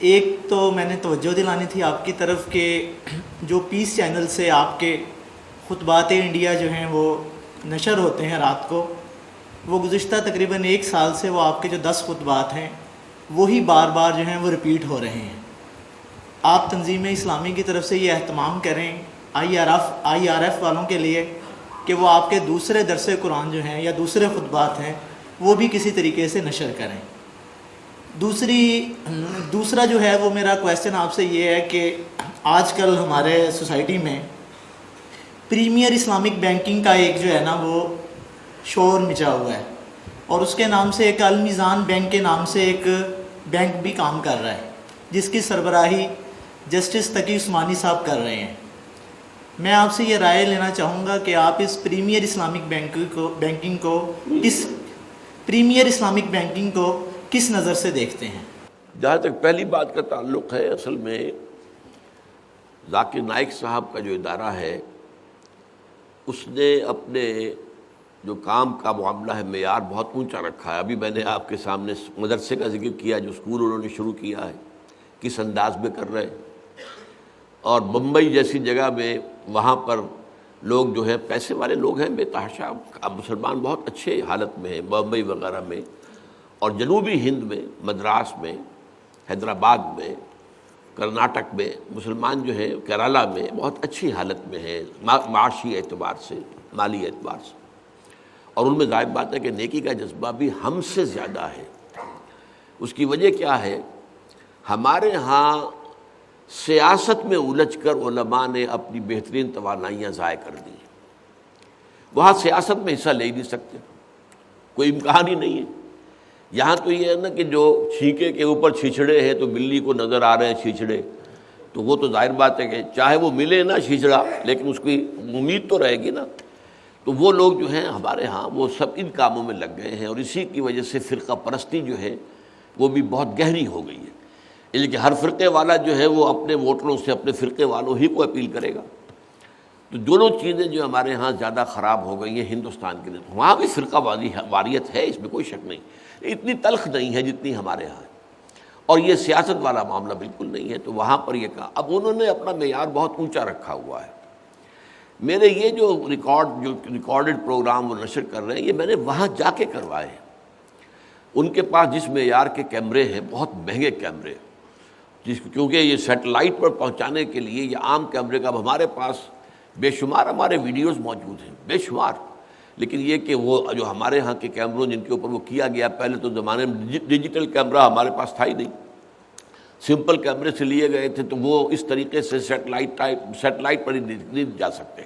ایک تو میں نے توجہ دلانی تھی آپ کی طرف کہ جو پیس چینل سے آپ کے خطبات انڈیا جو ہیں وہ نشر ہوتے ہیں رات کو، وہ گزشتہ تقریباً 1 سال سے وہ آپ کے جو 10 خطبات ہیں وہی بار بار جو ہیں وہ ریپیٹ ہو رہے ہیں۔ آپ تنظیم اسلامی کی طرف سے یہ اہتمام کریں آئی آر ایف والوں کے لیے کہ وہ آپ کے دوسرے درس قرآن جو ہیں یا دوسرے خطبات ہیں وہ بھی کسی طریقے سے نشر کریں۔ دوسرا جو ہے وہ میرا کویسچن آپ سے یہ ہے کہ آج کل ہمارے سوسائٹی میں پریمیئر اسلامک بینکنگ کا ایک جو ہے نا وہ شور مچا ہوا ہے، اور اس کے نام سے ایک المیزان بینک کے نام سے ایک بینک بھی کام کر رہا ہے جس کی سربراہی جسٹس تقی عثمانی صاحب کر رہے ہیں۔ میں آپ سے یہ رائے لینا چاہوں گا کہ آپ اس پریمیئر اسلامک بینکنگ کو کس نظر سے دیکھتے ہیں؟ جہاں تک پہلی بات کا تعلق ہے، اصل میں ذاکر نائک صاحب کا جو ادارہ ہے اس نے اپنے جو کام کا معاملہ ہے معیار بہت اونچا رکھا ہے۔ ابھی میں نے آپ کے سامنے مدرسے کا ذکر کیا، جو اسکول انہوں نے شروع کیا ہے، کس انداز میں کر رہے ہیں، اور بمبئی جیسی جگہ میں وہاں پر لوگ جو ہے پیسے والے لوگ ہیں، بے تحاشا مسلمان بہت اچھے حالت میں ہیں بمبئی وغیرہ میں، اور جنوبی ہند میں، مدراس میں، حیدرآباد میں، کرناٹک میں مسلمان جو ہے، کیرالہ میں بہت اچھی حالت میں ہیں معاشی اعتبار سے، مالی اعتبار سے، اور ان میں ظاہر بات ہے کہ نیکی کا جذبہ بھی ہم سے زیادہ ہے۔ اس کی وجہ کیا ہے؟ ہمارے ہاں سیاست میں الجھ کر علماء نے اپنی بہترین توانائیاں ضائع کر دی۔ وہاں سیاست میں حصہ لے ہی نہیں سکتے، کوئی امکان ہی نہیں ہے۔ یہاں تو یہ ہے نا کہ جو چھینکے کے اوپر چھیچڑے ہیں تو بلی کو نظر آ رہے ہیں چھیچڑے، تو وہ تو ظاہر بات ہے کہ چاہے وہ ملے نا چھیچڑا لیکن اس کی امید تو رہے گی نا۔ تو وہ لوگ جو ہیں ہمارے ہاں وہ سب ان کاموں میں لگ گئے ہیں، اور اسی کی وجہ سے فرقہ پرستی جو ہے وہ بھی بہت گہری ہو گئی ہے، اس لیے کہ ہر فرقے والا جو ہے وہ اپنے ووٹروں سے اپنے فرقے والوں ہی کو اپیل کرے گا۔ تو دونوں چیزیں جو ہمارے ہاں زیادہ خراب ہو گئی ہیں ہندوستان کے لیے۔ وہاں بھی فرقہ واریت ہے، اس میں کوئی شک نہیں، اتنی تلخ نہیں ہے جتنی ہمارے ہاں ہے، اور یہ سیاست والا معاملہ بالکل نہیں ہے۔ تو وہاں پر یہ کہا، اب انہوں نے اپنا معیار بہت اونچا رکھا ہوا ہے۔ میرے یہ جو ریکارڈڈ پروگرام وہ نشر کر رہے ہیں، یہ میں نے وہاں جا کے کروائے ہیں۔ ان کے پاس جس معیار کے کیمرے ہیں، بہت مہنگے کیمرے، کیونکہ یہ سیٹلائٹ پر پہنچانے کے لیے یہ عام کیمرے کا، اب ہمارے پاس بے شمار ہمارے ویڈیوز موجود ہیں، بے شمار، لیکن یہ کہ وہ جو ہمارے ہاں کے کیمروں جن کے اوپر وہ کیا گیا، پہلے تو زمانے میں ڈیجیٹل کیمرہ ہمارے پاس تھا ہی نہیں، سمپل کیمرے سے لیے گئے تھے، تو وہ اس طریقے سے سیٹلائٹ پر ہی نہیں جا سکتے،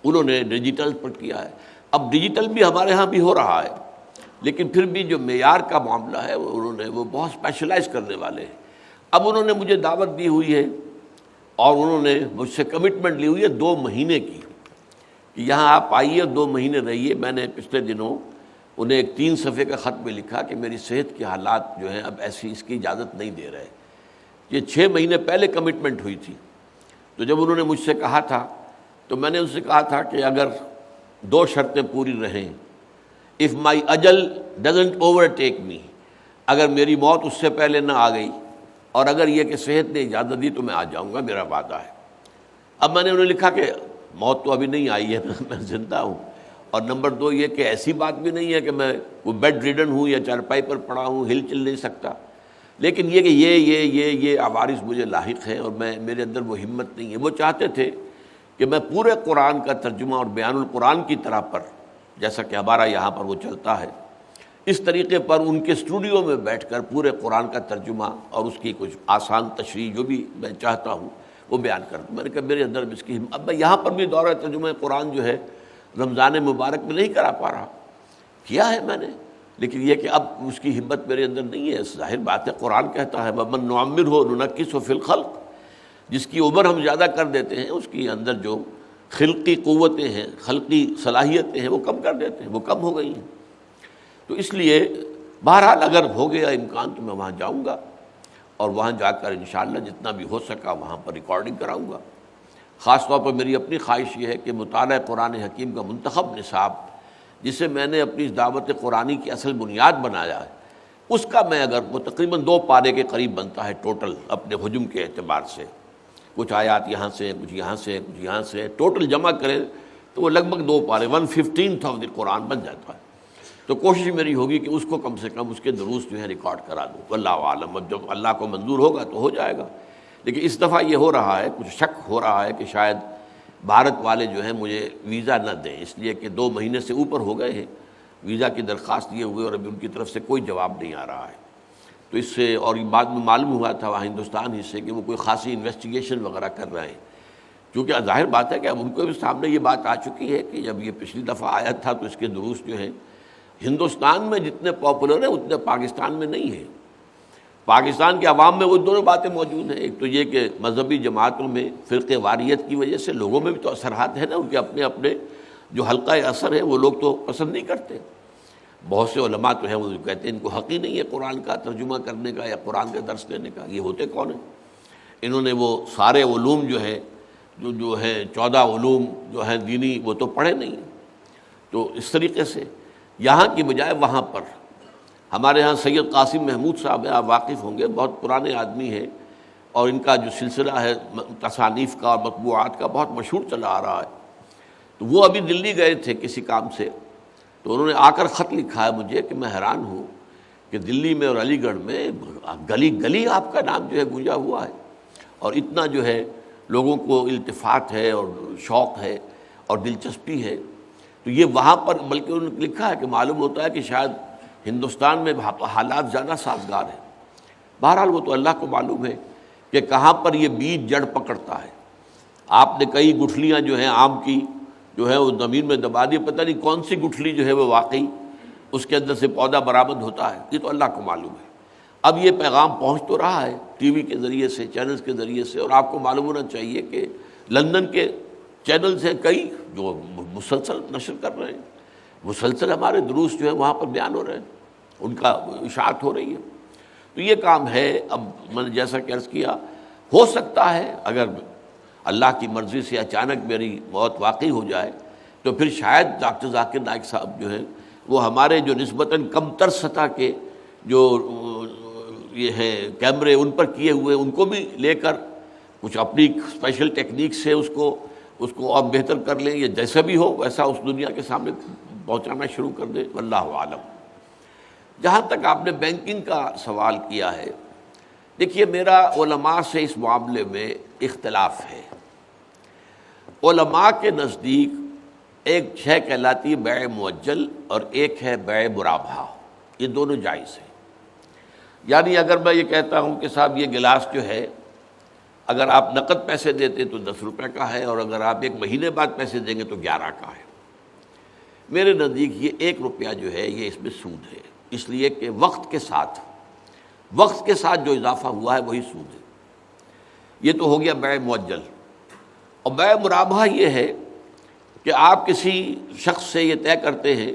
انہوں نے ڈیجیٹل پر کیا ہے۔ اب ڈیجیٹل بھی ہمارے ہاں بھی ہو رہا ہے، لیکن پھر بھی جو معیار کا معاملہ ہے وہ بہت اسپیشلائز کرنے والے ہیں۔ اب انہوں نے مجھے دعوت دی ہوئی ہے، اور انہوں نے مجھ سے کمٹمنٹ لی ہوئی ہے 2 مہینے کی، کہ یہاں آپ آئیے 2 مہینے رہیے۔ میں نے پچھلے دنوں انہیں ایک 3 صفحے کا خط میں لکھا کہ میری صحت کے حالات جو ہیں اب ایسی اس کی اجازت نہیں دے رہے۔ یہ 6 مہینے پہلے کمٹمنٹ ہوئی تھی، تو جب انہوں نے مجھ سے کہا تھا تو میں نے ان سے کہا تھا کہ اگر 2 شرطیں پوری رہیں، if my ajal doesn't overtake me، اگر میری موت اس سے پہلے نہ آ گئی، اور اگر یہ کہ صحت نے اجازت دی تو میں آ جاؤں گا، میرا وعدہ ہے۔ اب میں نے انہیں لکھا کہ موت تو ابھی نہیں آئی ہے، میں زندہ ہوں، اور نمبر 2 یہ کہ ایسی بات بھی نہیں ہے کہ میں وہ بیڈ ریڈن ہوں یا چارپائی پر پڑا ہوں، ہل چل نہیں سکتا، لیکن یہ کہ یہ عوارض مجھے لاحق ہیں، اور میرے اندر وہ ہمت نہیں ہے۔ وہ چاہتے تھے کہ میں پورے قرآن کا ترجمہ اور بیان القرآن کی طرح پر، جیسا کہ ہمارا یہاں پر وہ چلتا ہے، اس طریقے پر ان کے اسٹوڈیو میں بیٹھ کر پورے قرآن کا ترجمہ اور اس کی کچھ آسان تشریح جو بھی میں چاہتا ہوں وہ بیان کر دوں۔ میں نے کہا میرے اندر اس کی اب میں یہاں پر بھی دورہ ترجمہ قرآن جو ہے رمضان مبارک میں نہیں کرا پا رہا، کیا ہے میں نے، لیکن یہ کہ اب اس کی ہمت میرے اندر نہیں ہے۔ ظاہر بات ہے، قرآن کہتا ہے وَمَن نُعَمِّرْهُ نُنَكِّسْهُ فِي الْخَلْقِ، جس کی عمر ہم زیادہ کر دیتے ہیں اس کی اندر جو خلقی قوتیں ہیں، خلقی صلاحیتیں ہیں، وہ کم کر دیتے ہیں، وہ کم ہو گئی ہیں۔ تو اس لیے بہرحال اگر ہو گیا امکان تو میں وہاں جاؤں گا، اور وہاں جا کر انشاءاللہ جتنا بھی ہو سکا وہاں پر ریکارڈنگ کراؤں گا۔ خاص طور پر میری اپنی خواہش یہ ہے کہ مطالعہ قرآن حکیم کا منتخب نصاب، جسے میں نے اپنی اس دعوت قرآنی کی اصل بنیاد بنایا ہے، اس کا میں اگر وہ تقریباً 2 پارے کے قریب بنتا ہے ٹوٹل اپنے حجم کے اعتبار سے، کچھ آیات یہاں سے، کچھ یہاں سے، کچھ یہاں سے، ٹوٹل جمع کریں تو وہ لگ بھگ 2 پارے 1/15 آف دی قرآن بن جاتا ہے۔ تو کوشش میری ہوگی کہ اس کو کم سے کم اس کے دروس جو ہے ریکارڈ کرا دوں، واللہ عالم، اب جب اللہ کو منظور ہوگا تو ہو جائے گا۔ لیکن اس دفعہ یہ ہو رہا ہے، کچھ شک ہو رہا ہے کہ شاید بھارت والے جو ہیں مجھے ویزا نہ دیں، اس لیے کہ 2 مہینے سے اوپر ہو گئے ہیں ویزا کی درخواست دیے ہوئے، اور ابھی ان کی طرف سے کوئی جواب نہیں آ رہا ہے۔ تو اس سے، اور بعد میں معلوم ہوا تھا وہاں ہندوستان ہی سے کہ وہ کوئی خاصی انویسٹیگیشن وغیرہ کر رہے ہیں، کیونکہ ظاہر بات ہے کہ اب ان کو بھی سامنے یہ بات آ چکی ہے کہ جب یہ پچھلی دفعہ آیا تھا تو اس کے دروس جو ہیں ہندوستان میں جتنے پاپولر ہیں اتنے پاکستان میں نہیں ہیں۔ پاکستان کے عوام میں وہ دونوں باتیں موجود ہیں، ایک تو یہ کہ مذہبی جماعتوں میں فرقہ واریت کی وجہ سے لوگوں میں بھی تو اثرات ہیں نا، ان کے اپنے اپنے جو حلقہ اثر ہے وہ لوگ تو پسند نہیں کرتے۔ بہت سے علماء تو ہیں وہ کہتے ہیں ان کو حق ہی نہیں ہے قرآن کا ترجمہ کرنے کا یا قرآن کا درس دینے کا۔ یہ ہوتے کون ہیں؟ انہوں نے وہ سارے علوم جو ہے جو ہے 14 علوم جو ہیں دینی وہ تو پڑھے نہیں۔ تو اس طریقے سے یہاں کی بجائے وہاں پر ہمارے ہاں سید قاسم محمود صاحب ہیں، آپ واقف ہوں گے، بہت پرانے آدمی ہیں، اور ان کا جو سلسلہ ہے تصانیف کا اور مطبوعات کا بہت مشہور چلا آ رہا ہے۔ تو وہ ابھی دلی گئے تھے کسی کام سے، تو انہوں نے آ کر خط لکھا ہے مجھے کہ میں حیران ہوں کہ دلی میں اور علی گڑھ میں گلی گلی آپ کا نام جو ہے گونجا ہوا ہے، اور اتنا جو ہے لوگوں کو التفات ہے اور شوق ہے اور دلچسپی ہے۔ تو یہ وہاں پر بلکہ انہوں نے لکھا ہے کہ معلوم ہوتا ہے کہ شاید ہندوستان میں حالات زیادہ سازگار ہیں۔ بہرحال وہ تو اللہ کو معلوم ہے کہ کہاں پر یہ بیج جڑ پکڑتا ہے۔ آپ نے کئی گٹھلیاں جو ہیں آم کی جو ہے وہ زمین میں دبا دی، پتہ نہیں کون سی گٹھلی جو ہے وہ واقعی اس کے اندر سے پودا برآمد ہوتا ہے، یہ تو اللہ کو معلوم ہے۔ اب یہ پیغام پہنچ تو رہا ہے ٹی وی کے ذریعے سے، چینلز کے ذریعے سے، اور آپ کو معلوم ہونا چاہیے کہ لندن کے چینلز ہیں کئی جو مسلسل نشر کر رہے ہیں، مسلسل ہمارے دروس جو ہیں وہاں پر بیان ہو رہے ہیں، ان کا اشاعت ہو رہی ہے۔ تو یہ کام ہے۔ اب میں نے جیسا کہ عرض کیا، ہو سکتا ہے اگر اللہ کی مرضی سے اچانک میری موت واقعی ہو جائے تو پھر شاید ڈاکٹر ذاکر نائک صاحب جو ہیں وہ ہمارے جو نسبتاً کم تر سطح کے جو یہ ہیں کیمرے ان پر کیے ہوئے ان کو بھی لے کر کچھ اپنی اسپیشل ٹیکنیک سے اس کو اور بہتر کر لیں، یا جیسا بھی ہو ویسا اس دنیا کے سامنے پہنچانا شروع کر دیں، واللہ عالم۔ جہاں تک آپ نے بینکنگ کا سوال کیا ہے، دیکھیے میرا علماء سے اس معاملے میں اختلاف ہے۔ علماء کے نزدیک ایک شے کہلاتی ہے بیع معجل اور ایک ہے بیع مرابحہ، یہ دونوں جائز ہیں۔ یعنی اگر میں یہ کہتا ہوں کہ صاحب یہ گلاس جو ہے اگر آپ نقد پیسے دیتے تو 10 روپے کا ہے، اور اگر آپ 1 مہینے بعد پیسے دیں گے تو 11 کا ہے، میرے نزدیک یہ 1 روپیہ جو ہے یہ اس میں سود ہے، اس لیے کہ وقت کے ساتھ جو اضافہ ہوا ہے وہی سود ہے۔ یہ تو ہو گیا بیع معجل۔ اور بیع مرابحہ یہ ہے کہ آپ کسی شخص سے یہ طے کرتے ہیں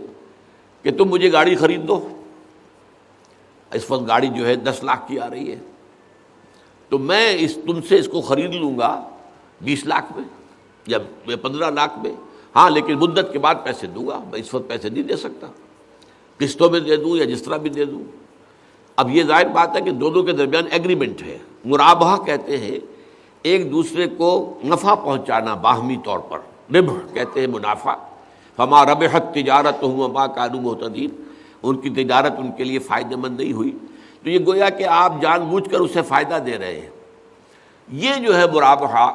کہ تم مجھے گاڑی خرید دو، اس وقت گاڑی جو ہے 10 لاکھ کی آ رہی ہے، تو میں تم سے اس کو خرید لوں گا 20 لاکھ میں یا 15 لاکھ میں، ہاں لیکن مدت کے بعد پیسے دوں گا، میں اس وقت پیسے نہیں دے سکتا، قسطوں میں دے دوں یا جس طرح بھی دے دوں۔ اب یہ ظاہر بات ہے کہ دونوں کے درمیان ایگریمنٹ ہے۔ مرابحہ کہتے ہیں ایک دوسرے کو نفع پہنچانا باہمی طور پر، ربح کہتے ہیں منافع، فما ربحت تجارتہم وما کانوا مہتدین، ان کی تجارت ان کے لیے فائدہ مند نہیں ہوئی، تو یہ گویا کہ آپ جان بوجھ کر اسے فائدہ دے رہے ہیں۔ یہ جو ہے مرابحہ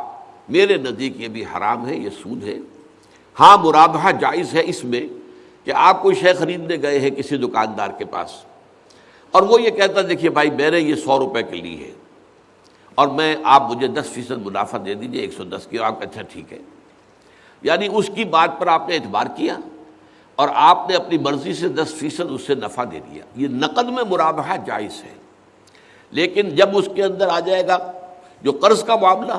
میرے نزدیک یہ بھی حرام ہے، یہ سود ہے۔ ہاں مرابحہ جائز ہے اس میں کہ آپ کوئی شے خریدنے گئے ہیں کسی دکاندار کے پاس، اور وہ یہ کہتا دیکھیے بھائی میں نے یہ 100 روپے کے لی ہے اور آپ مجھے 10% منافع دے دیجئے 110 کی، آپ اچھا ٹھیک ہے، یعنی اس کی بات پر آپ نے اعتبار کیا اور آپ نے اپنی مرضی سے 10% اس سے نفع دے دیا۔ یہ نقد میں مرابحہ جائز ہے، لیکن جب اس کے اندر آ جائے گا جو قرض کا معاملہ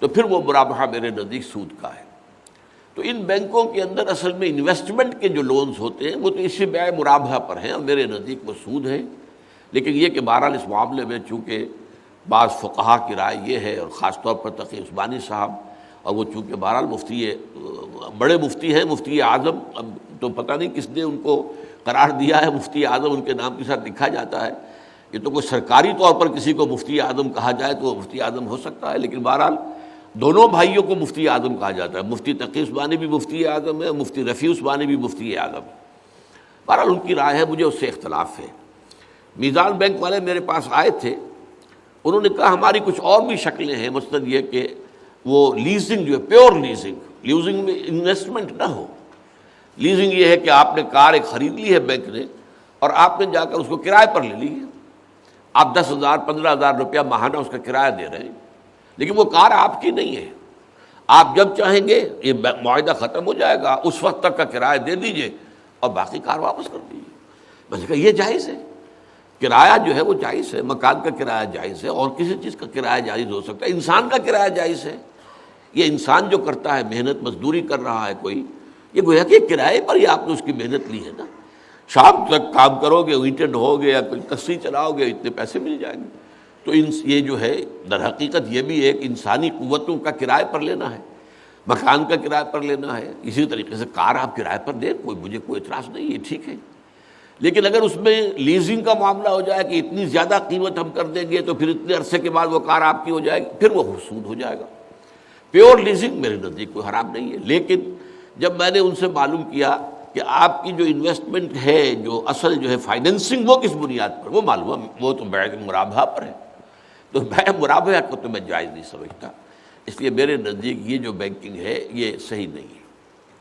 تو پھر وہ مرابحہ میرے نزدیک سود کا ہے۔ تو ان بینکوں کے اندر اصل میں انویسٹمنٹ کے جو لونز ہوتے ہیں وہ تو اسی بیع مرابحہ پر ہیں اور میرے نزدیک وہ سود ہے۔ لیکن یہ کہ بہرحال اس معاملے میں چونکہ بعض فقہا کی رائے یہ ہے، اور خاص طور پر تقی عثمانی صاحب، اور وہ چونکہ بہرحال بڑے مفتی ہیں، مفتی اعظم، اب تو پتہ نہیں کس نے ان کو قرار دیا ہے، مفتی اعظم ان کے نام کے ساتھ لکھا جاتا ہے. یہ تو کوئی سرکاری طور پر کسی کو مفتی اعظم کہا جائے تو وہ مفتی اعظم ہو سکتا ہے، لیکن بہرحال دونوں بھائیوں کو مفتی اعظم کہا جاتا ہے. مفتی تقی عثمانی بھی مفتی اعظم ہے، مفتی رفیع عثمانی بھی مفتی اعظم ہے. بہرحال ان کی رائے ہے، مجھے اس سے اختلاف ہے. میزان بینک والے میرے پاس آئے تھے، انہوں نے کہا ہماری کچھ اور بھی شکلیں ہیں، مثلاً یہ کہ وہ لیزنگ جو ہے، پیور لیزنگ میں انویسٹمنٹ نہ ہو. لیزنگ یہ ہے کہ آپ نے کار ایک خرید لی ہے بینک نے، اور آپ نے جا کر اس کو کرائے پر لے لی ہے. آپ 10,000 15,000 روپیہ ماہانہ اس کا کرایہ دے رہے ہیں، لیکن وہ کار آپ کی نہیں ہے. آپ جب چاہیں گے یہ معاہدہ ختم ہو جائے گا، اس وقت تک کا کرایہ دے دیجئے اور باقی کار واپس کر دیجیے. میں نے کہا یہ جائز ہے، کرایہ جو ہے وہ جائز ہے، مکان کا کرایہ جائز ہے، اور کسی چیز کا کرایہ جائز ہو سکتا ہے. انسان کا کرایہ جائز ہے. یہ انسان جو کرتا ہے، محنت مزدوری کر رہا ہے کوئی، یہ گویا کہ کرائے پر ہی آپ نے اس کی محنت لی ہے نا. شام تک کام کرو گے، ویکینڈ ہو گے یا کوئی کشتی چلاؤ گے، اتنے پیسے مل جائیں گے. تو یہ جو ہے در حقیقت یہ بھی ایک انسانی قوتوں کا کرائے پر لینا ہے، مکان کا کرائے پر لینا ہے. اسی طریقے سے کار آپ کرائے پر دیں، مجھے کوئی اعتراض نہیں ہے، ٹھیک ہے. لیکن اگر اس میں لیزنگ کا معاملہ ہو جائے کہ اتنی زیادہ قیمت ہم کر دیں گے تو پھر اتنے عرصے کے بعد وہ کار آپ کی ہو جائے گی، پھر وہ سود ہو جائے گا. پیور لیزنگ میرے نزدیک کوئی حرام نہیں ہے. لیکن جب میں نے ان سے معلوم کیا کہ آپ کی جو انویسٹمنٹ ہے، جو اصل جو ہے فائنینسنگ، وہ کس بنیاد پر، وہ معلوم وہ تو بیع مرابحہ پر ہے. تو بیع مرابحہ کو تو میں جائز نہیں سمجھتا. اس لیے میرے نزدیک یہ جو بینکنگ ہے یہ صحیح نہیں ہے.